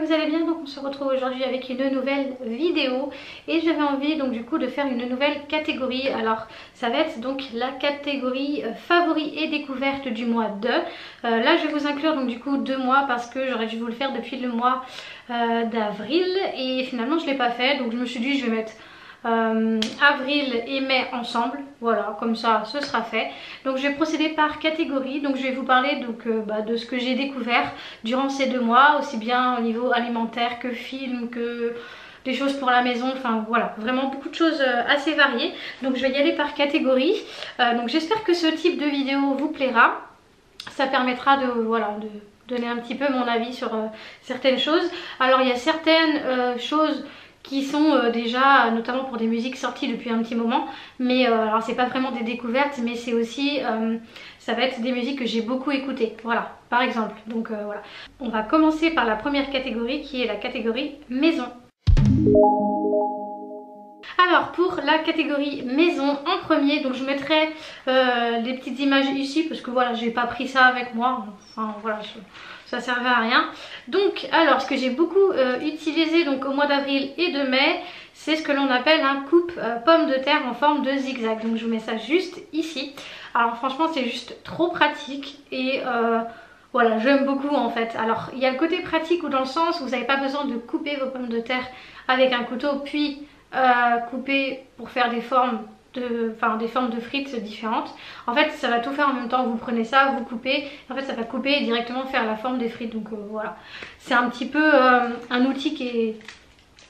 vous allez bien. Donc on se retrouve aujourd'hui avec une nouvelle vidéo et j'avais envie donc du coup de faire une nouvelle catégorie. Alors ça va être donc la catégorie favoris et découvertes du mois de là je vais vous inclure donc du coup 2 mois parce que j'aurais dû vous le faire depuis le mois d'avril et finalement je l'ai pas fait, donc je me suis dit je vais mettre avril et mai ensemble, voilà, comme ça ce sera fait. Donc je vais procéder par catégorie, donc je vais vous parler donc, de ce que j'ai découvert durant ces 2 mois, aussi bien au niveau alimentaire que film, que des choses pour la maison, enfin voilà, vraiment beaucoup de choses assez variées. Donc je vais y aller par catégorie, donc j'espère que ce type de vidéo vous plaira, ça permettra de, voilà, de donner un petit peu mon avis sur certaines choses. Alors il y a certaines choses qui sont déjà notamment pour des musiques sorties depuis un petit moment, mais alors c'est pas vraiment des découvertes, mais c'est aussi ça va être des musiques que j'ai beaucoup écoutées, voilà, par exemple. Donc voilà, on va commencer par la première catégorie qui est la catégorie maison. Alors pour la catégorie maison en premier, donc je mettrai des petites images ici parce que voilà, j'ai pas pris ça avec moi, enfin voilà, ça servait à rien. Donc alors ce que j'ai beaucoup utilisé donc au mois d'avril et de mai, c'est ce que l'on appelle un coupe pomme de terre en forme de zigzag. Donc je vous mets ça juste ici. Alors franchement c'est juste trop pratique et voilà, j'aime beaucoup en fait. Alors il y a le côté pratique où dans le sens où vous n'avez pas besoin de couper vos pommes de terre avec un couteau puis couper pour faire des formes des formes de frites différentes. En fait ça va tout faire en même temps, vous prenez ça, vous coupez, en fait ça va couper et directement faire la forme des frites. Donc voilà, c'est un petit peu un outil qui est,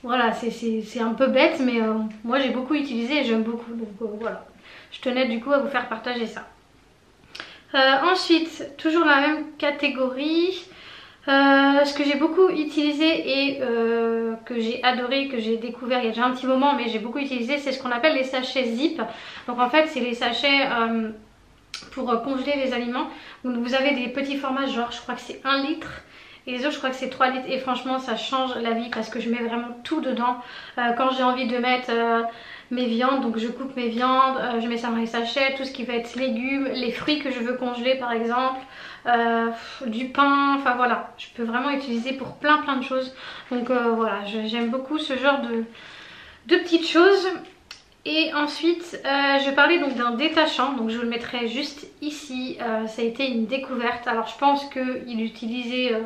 voilà, c'est un peu bête, mais moi j'ai beaucoup utilisé et j'aime beaucoup, donc voilà, je tenais du coup à vous faire partager ça. Ensuite, toujours la même catégorie, ce que j'ai beaucoup utilisé et que j'ai adoré, que j'ai découvert il y a déjà un petit moment, mais j'ai beaucoup utilisé, c'est ce qu'on appelle les sachets zip. Donc en fait c'est les sachets pour congeler les aliments. Donc vous avez des petits formats, genre je crois que c'est 1 litre et les autres je crois que c'est 3 litres, et franchement ça change la vie parce que je mets vraiment tout dedans. Quand j'ai envie de mettre mes viandes, donc je coupe mes viandes, je mets ça dans les sachets, tout ce qui va être légumes, les fruits que je veux congeler par exemple, du pain, enfin voilà, je peux vraiment utiliser pour plein de choses. Donc voilà, j'aime beaucoup ce genre de petites choses. Et ensuite je vais parler donc d'un détachant, donc je vous le mettrai juste ici. Ça a été une découverte. Alors je pense qu'il est utilisé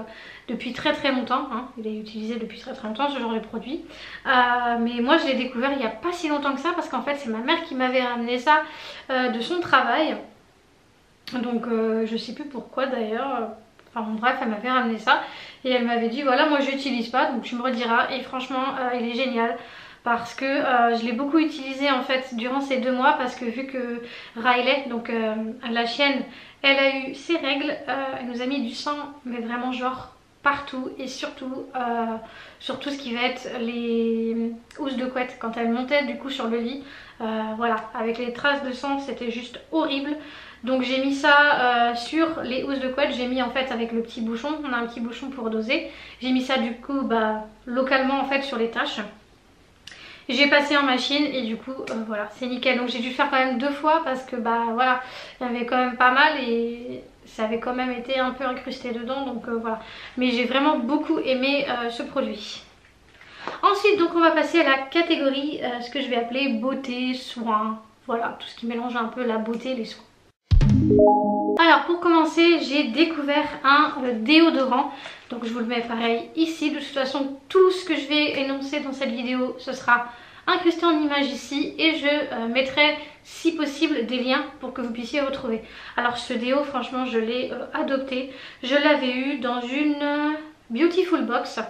depuis très longtemps, hein. Il est utilisé depuis très longtemps ce genre de produit, mais moi je l'ai découvert il n'y a pas si longtemps que ça parce qu'en fait c'est ma mère qui m'avait ramené ça de son travail. Donc je sais plus pourquoi d'ailleurs, enfin bon, bref, elle m'avait ramené ça et elle m'avait dit voilà, moi je l'utilise pas, donc tu me rediras. Et franchement il est génial parce que je l'ai beaucoup utilisé en fait durant ces 2 mois, parce que vu que Riley, donc la chienne, elle a eu ses règles, elle nous a mis du sang mais vraiment genre partout, et surtout sur tout ce qui va être les housses de couette quand elle montait du coup sur le lit, voilà, avec les traces de sang, c'était juste horrible. Donc j'ai mis ça sur les housses de couette, j'ai mis en fait avec le petit bouchon, on a un petit bouchon pour doser, j'ai mis ça du coup localement en fait sur les taches. J'ai passé en machine et du coup voilà, c'est nickel. Donc j'ai dû le faire quand même 2 fois parce que voilà, il y avait quand même pas mal et ça avait quand même été un peu incrusté dedans, donc voilà. Mais j'ai vraiment beaucoup aimé ce produit. Ensuite donc on va passer à la catégorie ce que je vais appeler beauté, soins, voilà, tout ce qui mélange un peu la beauté et les soins. Alors pour commencer, j'ai découvert un déodorant, donc je vous le mets pareil ici. De toute façon tout ce que je vais énoncer dans cette vidéo ce sera incrusté en image ici, et je mettrai si possible des liens pour que vous puissiez retrouver. Alors ce déo franchement je l'ai adopté, je l'avais eu dans une Beautiful Box.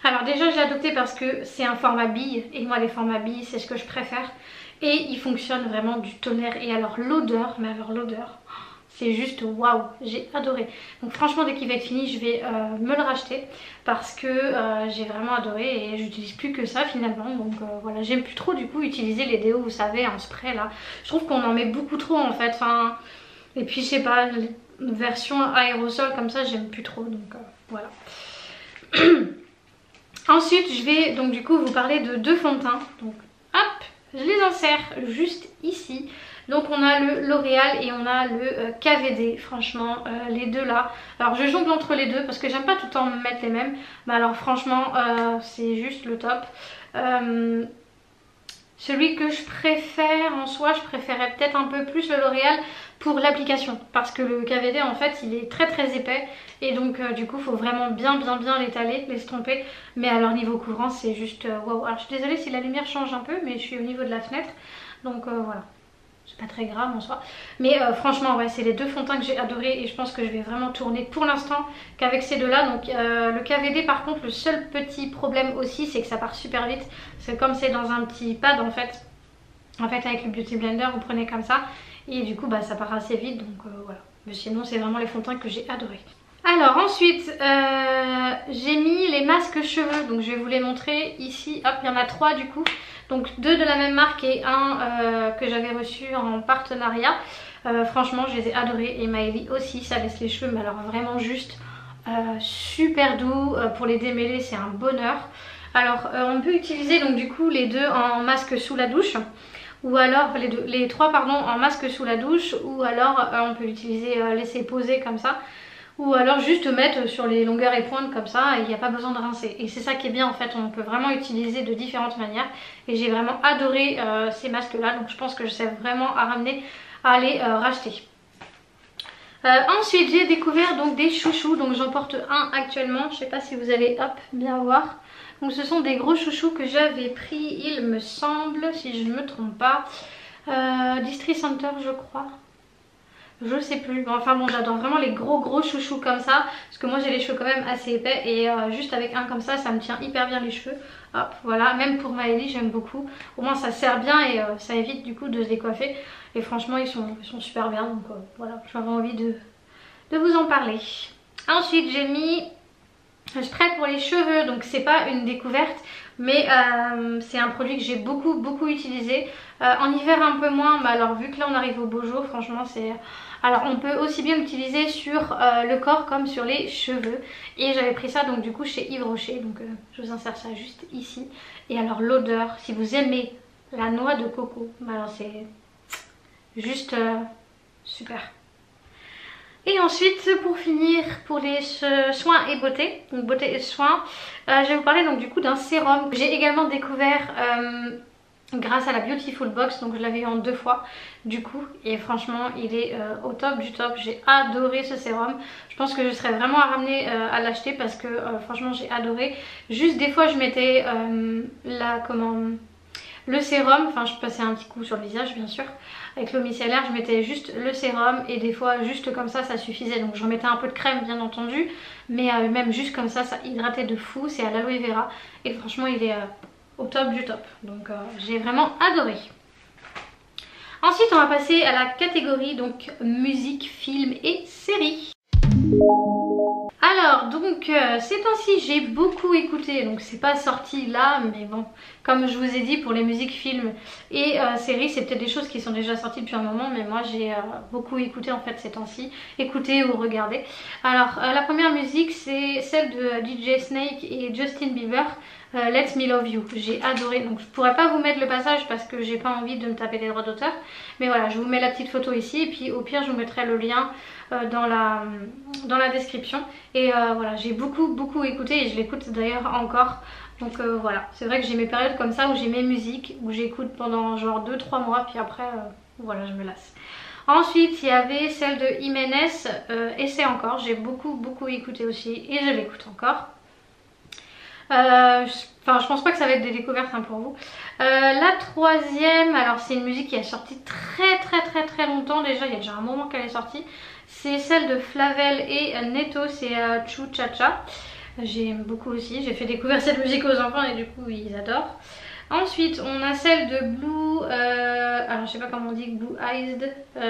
Alors déjà je l'ai adopté parce que c'est un format bille et moi les formats billes c'est ce que je préfère, et il fonctionne vraiment du tonnerre. Et alors l'odeur, mais alors l'odeur, c'est juste waouh, j'ai adoré. Donc franchement dès qu'il va être fini je vais me le racheter parce que j'ai vraiment adoré et j'utilise plus que ça finalement. Donc voilà, j'aime plus trop du coup utiliser les déos, vous savez, en spray là. Je trouve qu'on en met beaucoup trop en fait, enfin, et puis je sais pas, les versions aérosol comme ça j'aime plus trop, donc voilà. Ensuite je vais donc du coup vous parler de 2 fonds de teint. Donc hop, je les insère juste ici. Donc on a le L'Oréal et on a le KVD. Franchement les deux là, alors je jongle entre les deux parce que j'aime pas tout le temps mettre les mêmes, mais alors franchement c'est juste le top. Celui que je préfère en soi, je préférais peut-être un peu plus le L'Oréal pour l'application, parce que le KVD en fait il est très épais et donc du coup il faut vraiment bien l'étaler, l'estomper. Mais alors niveau couvrance c'est juste waouh. Alors je suis désolée si la lumière change un peu, mais je suis au niveau de la fenêtre, donc voilà. C'est pas très grave en soi, mais franchement ouais, c'est les deux fonds de teint que j'ai adoré et je pense que je vais vraiment tourner pour l'instant qu'avec ces deux là. Donc le KVD par contre, le seul petit problème aussi c'est que ça part super vite, c'est comme c'est dans un petit pad en fait avec le Beauty Blender vous prenez comme ça et du coup bah ça part assez vite, donc voilà. Mais sinon c'est vraiment les fonds de teint que j'ai adoré. Alors ensuite j'ai mis les masques cheveux, donc je vais vous les montrer ici. Hop, il y en a 3 du coup, donc 2 de la même marque et un que j'avais reçu en partenariat. Franchement je les ai adorés et Maëlie aussi, ça laisse les cheveux mais alors vraiment juste super doux. Pour les démêler c'est un bonheur. Alors on peut utiliser donc du coup les deux en masque sous la douche, ou alors les trois pardon en masque sous la douche, ou alors on peut l'utiliser laisser poser comme ça, ou alors juste mettre sur les longueurs et pointes comme ça, il n'y a pas besoin de rincer. Et c'est ça qui est bien en fait, on peut vraiment utiliser de différentes manières et j'ai vraiment adoré ces masques là, donc je pense que je sais vraiment à ramener à les racheter. Ensuite j'ai découvert donc des chouchous, donc j'en porte un actuellement, je sais pas si vous allez hop bien voir. Donc ce sont des gros chouchous que j'avais pris, il me semble, si je ne me trompe pas, Distri Center je crois. Je sais plus, enfin bon j'adore vraiment les gros chouchous comme ça, parce que moi j'ai les cheveux quand même assez épais et juste avec un comme ça me tient hyper bien les cheveux. Hop voilà, même pour Maëlie j'aime beaucoup, au moins ça sert bien et ça évite du coup de se décoiffer. Et franchement ils sont super bien, donc voilà, j'avais envie de vous en parler. Ensuite j'ai mis spray pour les cheveux, donc c'est pas une découverte mais c'est un produit que j'ai beaucoup utilisé. En hiver un peu moins, mais alors vu que là on arrive au beau jour, franchement c'est... Alors on peut aussi bien l'utiliser sur le corps comme sur les cheveux. Et j'avais pris ça donc du coup chez Yves Rocher, donc je vous insère ça juste ici. Et alors l'odeur, si vous aimez la noix de coco, alors c'est juste super. Et ensuite pour finir, pour les soins et beauté, donc beauté et soins, je vais vous parler donc du coup d'un sérum que j'ai également découvert grâce à la Beautiful Box, donc je l'avais eu en 2 fois du coup et franchement il est au top du top. J'ai adoré ce sérum, je pense que je serais vraiment à ramener à l'acheter parce que franchement j'ai adoré. Juste des fois je mettais le sérum, enfin je passais un petit coup sur le visage bien sûr avec l'eau micellaire, je mettais juste le sérum et des fois juste comme ça suffisait, donc j'en mettais un peu de crème bien entendu, mais même juste comme ça hydratait de fou. C'est à l'aloe vera et franchement il est au top du top, donc j'ai vraiment adoré. Ensuite on va passer à la catégorie donc musique, film et séries. Alors donc ces temps-ci j'ai beaucoup écouté, donc c'est pas sorti là mais bon comme je vous ai dit pour les musiques, films et séries c'est peut-être des choses qui sont déjà sorties depuis un moment, mais moi j'ai beaucoup écouté en fait ces temps-ci, écouté ou regardé. Alors la première musique c'est celle de DJ Snake et Justin Bieber, Let Me Love You. J'ai adoré, donc je pourrais pas vous mettre le passage parce que j'ai pas envie de me taper des droits d'auteur, mais voilà je vous mets la petite photo ici et puis au pire je vous mettrai le lien dans la description. Et voilà j'ai beaucoup écouté et je l'écoute d'ailleurs encore, donc voilà c'est vrai que j'ai mes périodes comme ça où j'ai mes musiques, où j'écoute pendant genre 2-3 mois puis après voilà je me lasse. Ensuite il y avait celle de Jiménez, Essaie encore, j'ai beaucoup écouté aussi et je l'écoute encore. Enfin je pense pas que ça va être des découvertes pour vous. La troisième, alors c'est une musique qui est sortie très longtemps déjà, il y a déjà un moment qu'elle est sortie. C'est celle de Flavel et Neto, c'est Chou Cha Cha. J'aime beaucoup aussi, j'ai fait découvrir cette musique aux enfants et du coup ils adorent. Ensuite on a celle de Blue, alors je sais pas comment on dit, Blue Eyes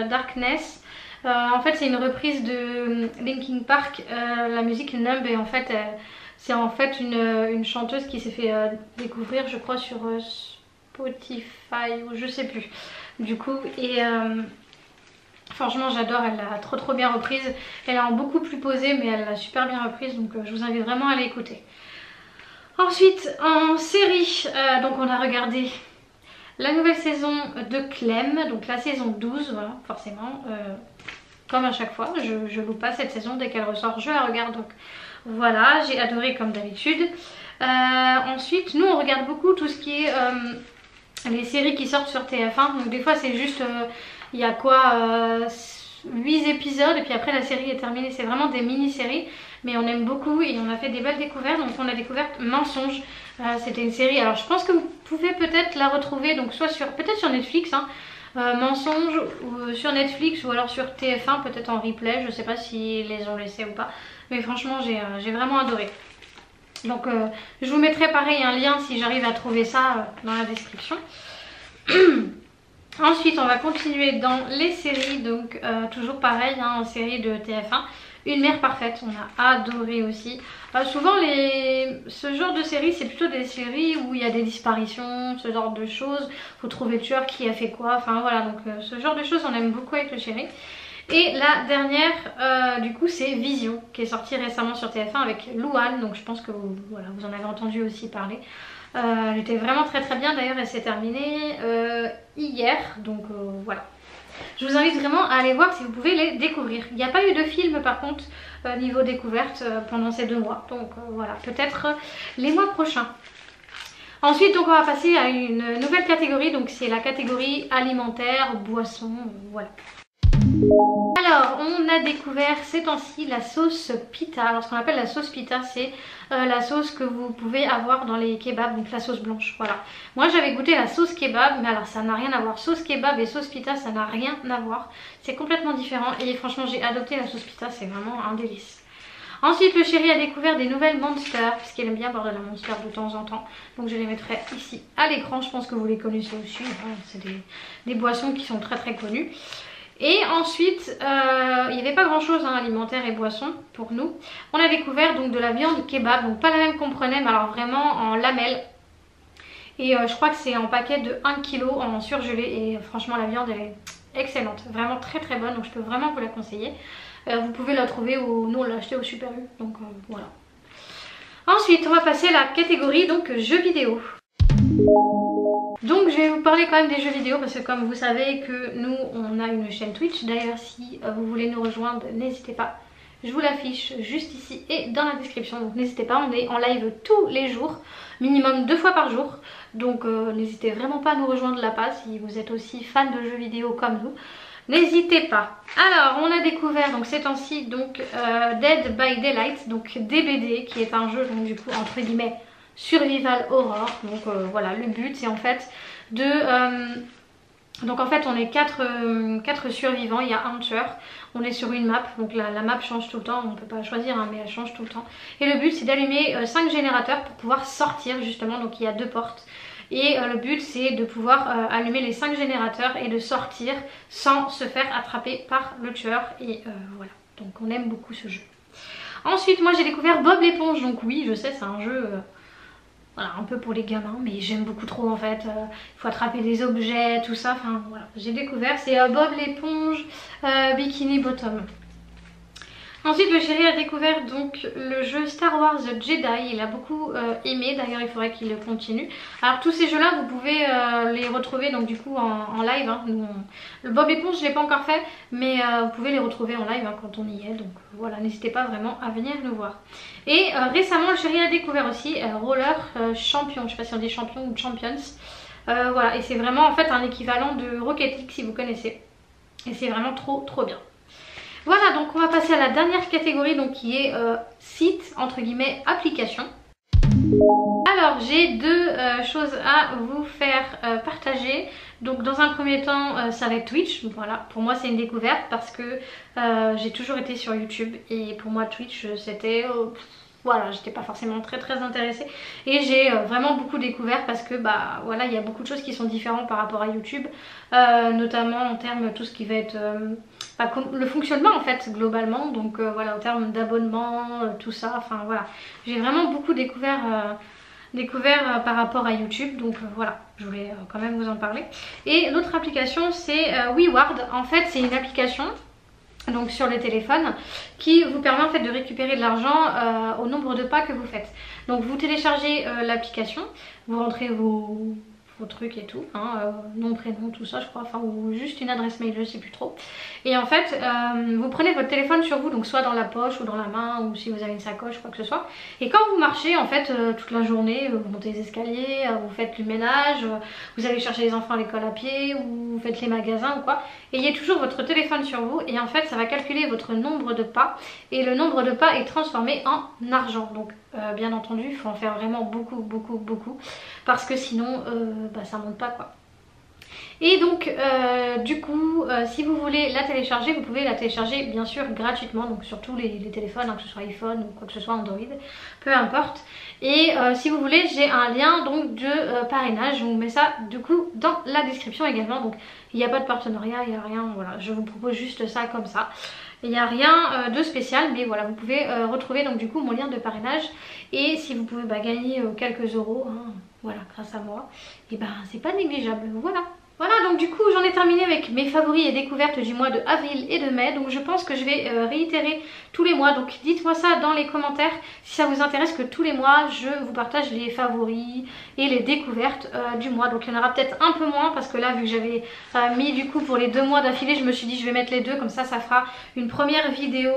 Darkness. En fait c'est une reprise de Linkin Park, la musique Numb, et en fait c'est en fait une chanteuse qui s'est fait découvrir je crois sur Spotify ou je sais plus du coup, et franchement j'adore, elle l'a trop bien reprise. Elle est en beaucoup plus posée mais elle l'a super bien reprise, donc je vous invite vraiment à l'écouter. Ensuite en série, donc on a regardé la nouvelle saison de Clem, donc la saison 12, voilà, forcément, comme à chaque fois, je loupe pas cette saison, dès qu'elle ressort, je la regarde, donc voilà, j'ai adoré comme d'habitude. Ensuite, nous on regarde beaucoup tout ce qui est les séries qui sortent sur TF1, donc des fois c'est juste, il y a quoi 8 épisodes et puis après la série est terminée, c'est vraiment des mini-séries, mais on aime beaucoup et on a fait des belles découvertes. Donc on a découvert Mensonge, c'était une série, alors je pense que vous pouvez peut-être la retrouver, donc soit sur, peut-être sur Netflix, hein, Mensonge ou sur Netflix ou alors sur TF1 peut-être en replay, je sais pas si les ont laissés ou pas, mais franchement j'ai vraiment adoré. Donc je vous mettrai pareil un lien si j'arrive à trouver ça dans la description. Ensuite on va continuer dans les séries, donc toujours pareil, hein, en série de TF1. Une mère parfaite, on a adoré aussi. Souvent ce genre de série c'est plutôt des séries où il y a des disparitions, ce genre de choses. Faut trouver le tueur, qui a fait quoi, enfin voilà, donc ce genre de choses on aime beaucoup avec le chéri. Et la dernière du coup c'est Vision, qui est sortie récemment sur TF1 avec Louane, donc je pense que voilà, vous en avez entendu aussi parler. Elle était vraiment très bien, d'ailleurs elle s'est terminée hier, donc voilà. Je vous invite vraiment à aller voir si vous pouvez les découvrir. Il n'y a pas eu de film par contre niveau découverte pendant ces 2 mois, donc voilà, peut-être les mois prochains. Ensuite donc on va passer à une nouvelle catégorie, donc c'est la catégorie alimentaire, boisson, voilà. Alors on a découvert ces temps-ci la sauce pita. Alors ce qu'on appelle la sauce pita, c'est la sauce que vous pouvez avoir dans les kebabs, donc la sauce blanche, voilà. Moi j'avais goûté la sauce kebab, mais alors ça n'a rien à voir. Sauce kebab et sauce pita, ça n'a rien à voir, c'est complètement différent et franchement j'ai adopté la sauce pita, c'est vraiment un délice. Ensuite le chéri a découvert des nouvelles Monster, parce qu'il aime bien boire de la Monster de temps en temps. Donc je les mettrai ici à l'écran, je pense que vous les connaissez aussi, hein. C'est des boissons qui sont très connues. Et ensuite, il n'y avait pas grand chose, hein, alimentaire et boisson pour nous. On a découvert donc de la viande kebab, donc pas la même qu'on prenait, mais alors vraiment en lamelles. Et je crois que c'est en paquet de 1 kg en surgelé. Et franchement la viande elle est excellente, vraiment très bonne, donc je peux vraiment vous la conseiller. Vous pouvez la trouver, nous on l'a acheté au Super U, donc voilà. Ensuite on va passer à la catégorie donc jeux vidéo. Donc je vais vous parler quand même des jeux vidéo parce que comme vous savez que nous on a une chaîne Twitch. D'ailleurs si vous voulez nous rejoindre, n'hésitez pas, je vous l'affiche juste ici et dans la description. Donc n'hésitez pas, on est en live tous les jours, minimum 2 fois par jour. Donc n'hésitez vraiment pas à nous rejoindre là-bas si vous êtes aussi fan de jeux vidéo comme nous. N'hésitez pas. Alors on a découvert donc ces temps-ci donc Dead by Daylight, donc DBD, qui est un jeu donc du coup entre guillemets survival horror. Donc voilà, le but c'est en fait de donc en fait on est 4 survivants, il y a un tueur, on est sur une map, donc la map change tout le temps, on peut pas choisir hein, mais elle change tout le temps. Et le but c'est d'allumer 5 générateurs pour pouvoir sortir justement, donc il y a 2 portes. Et le but c'est de pouvoir allumer les 5 générateurs et de sortir sans se faire attraper par le tueur. Et voilà, donc on aime beaucoup ce jeu. Ensuite moi j'ai découvert Bob l'éponge, donc oui je sais c'est un jeu voilà, un peu pour les gamins, mais j'aime beaucoup trop en fait. Il faut attraper des objets, tout ça, enfin voilà, j'ai découvert, c'est Bob l'éponge Bikini Bottom. Ensuite le chéri a découvert donc le jeu Star Wars Jedi, il a beaucoup aimé, d'ailleurs il faudrait qu'il le continue. Alors tous ces jeux là vous pouvez les retrouver donc du coup en live, hein. Le Bob l'éponge je ne l'ai pas encore fait, mais vous pouvez les retrouver en live hein, quand on y est, donc voilà, n'hésitez pas vraiment à venir nous voir. Et récemment le chéri a découvert aussi Roller Champion, je ne sais pas si on dit champion ou champions, voilà, et c'est vraiment en fait un équivalent de Rocket League si vous connaissez, et c'est vraiment trop bien. Voilà, donc on va passer à la dernière catégorie donc qui est site entre guillemets application. Alors j'ai 2 choses à vous faire partager. Donc dans un premier temps ça va être Twitch. Voilà, pour moi c'est une découverte parce que j'ai toujours été sur YouTube et pour moi Twitch c'était voilà, j'étais pas forcément très intéressée et j'ai vraiment beaucoup découvert parce que bah voilà, il y a beaucoup de choses qui sont différentes par rapport à YouTube, notamment en termes de tout ce qui va être le fonctionnement en fait globalement, donc voilà, en termes d'abonnement, tout ça, enfin voilà, j'ai vraiment beaucoup découvert par rapport à YouTube, donc voilà, je voulais quand même vous en parler. Et l'autre application c'est WeWard. En fait c'est une application donc sur le téléphone qui vous permet en fait de récupérer de l'argent au nombre de pas que vous faites. Donc vous téléchargez l'application, vous rentrez vos trucs et tout, hein, nom, prénom, tout ça je crois, enfin ou juste une adresse mail, je sais plus trop. Et en fait vous prenez votre téléphone sur vous, donc soit dans la poche ou dans la main ou si vous avez une sacoche, quoi que ce soit. Et quand vous marchez en fait toute la journée, vous montez les escaliers, vous faites le ménage, vous allez chercher les enfants à l'école à pied ou vous faites les magasins ou quoi, ayez toujours votre téléphone sur vous et en fait ça va calculer votre nombre de pas et le nombre de pas est transformé en argent. Donc bien entendu il faut en faire vraiment beaucoup parce que sinon ça monte pas quoi. Et donc du coup si vous voulez la télécharger, vous pouvez la télécharger bien sûr gratuitement, donc sur tous les téléphones, hein, que ce soit iPhone ou quoi que ce soit, Android, peu importe. Et si vous voulez, j'ai un lien donc de parrainage, je vous mets ça du coup dans la description également. Donc il n'y a pas de partenariat, il n'y a rien, voilà, je vous propose juste ça comme ça. Il n'y a rien de spécial, mais voilà, vous pouvez retrouver donc du coup mon lien de parrainage. Et si vous pouvez gagner quelques euros, hein, voilà, grâce à moi, et c'est pas négligeable, voilà. Voilà, donc du coup j'en ai terminé avec mes favoris et découvertes du mois de avril et de mai. Donc je pense que je vais réitérer tous les mois. Donc dites-moi ça dans les commentaires si ça vous intéresse que tous les mois je vous partage les favoris et les découvertes du mois. Donc il y en aura peut-être un peu moins parce que là vu que j'avais mis du coup pour les 2 mois d'affilée, je me suis dit je vais mettre les deux, comme ça fera une première vidéo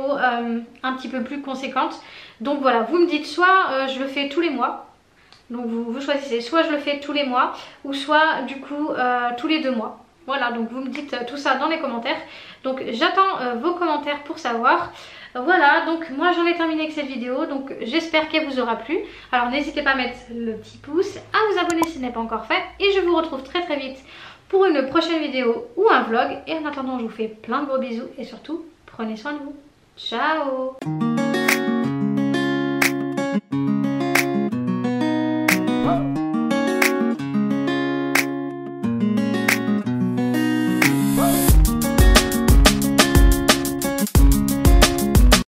un petit peu plus conséquente. Donc voilà, vous me dites soit je le fais tous les mois. Donc vous choisissez, soit je le fais tous les mois ou soit du coup tous les 2 mois. Voilà, donc vous me dites tout ça dans les commentaires. Donc j'attends vos commentaires pour savoir. Voilà, donc moi j'en ai terminé avec cette vidéo. Donc j'espère qu'elle vous aura plu. Alors n'hésitez pas à mettre le petit pouce, à vous abonner si ce n'est pas encore fait. Et je vous retrouve très vite pour une prochaine vidéo ou un vlog. Et en attendant, je vous fais plein de gros bisous et surtout, prenez soin de vous. Ciao!